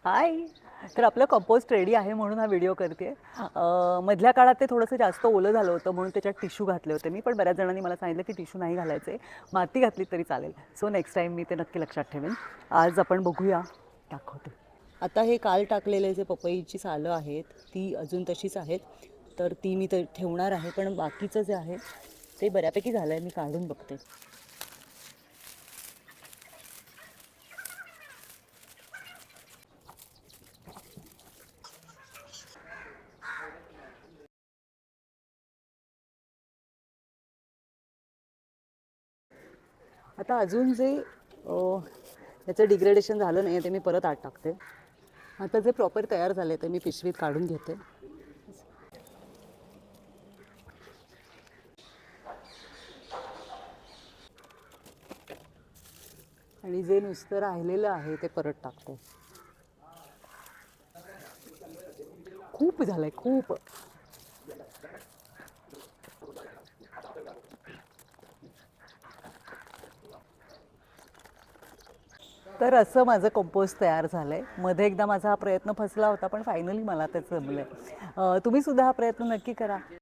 हाय. तर आपलं compost ready आहे म्हणून हा व्हिडिओ करते. मधल्या काळात ते थोडंसं जास्त ओलं झालं होतं म्हणून त्याच्यात टिश्यू घातले होते मी, पण बऱ्याच जणांनी मला सांगितलं की टिश्यू नाही घालायचे, माती घातली तरी चालेल. सो नेक्स्ट टाईम मी ते नक्की लक्षात ठेवेन. आज आपण बघूया, दाखवते. आता हे काल टाकलेले जे पपईची सालं आहेत ती अजून तशीच आहेत, तर ती मी तर ठेवणार आहे. पण बाकीचं जे आहे ते बऱ्यापैकी झालं आहे, मी काढून बघते. आता अजून जे याचं डिग्रेडेशन झालं नाही ते मी परत आत टाकते. आता जे प्रॉपर तयार झाले ते मी पिशवीत काढून घेते. आणि जे नुसतं राहिलेलं आहे ते परत टाकते. खूप झालंय, खूप. तर असं माझं कंपोस्ट तयार झालं आहे. मध्ये एकदा माझा हा प्रयत्न फसला होता, पण फायनली मला ते जमलं आहे. तुम्ही सुद्धा हा प्रयत्न नक्की करा.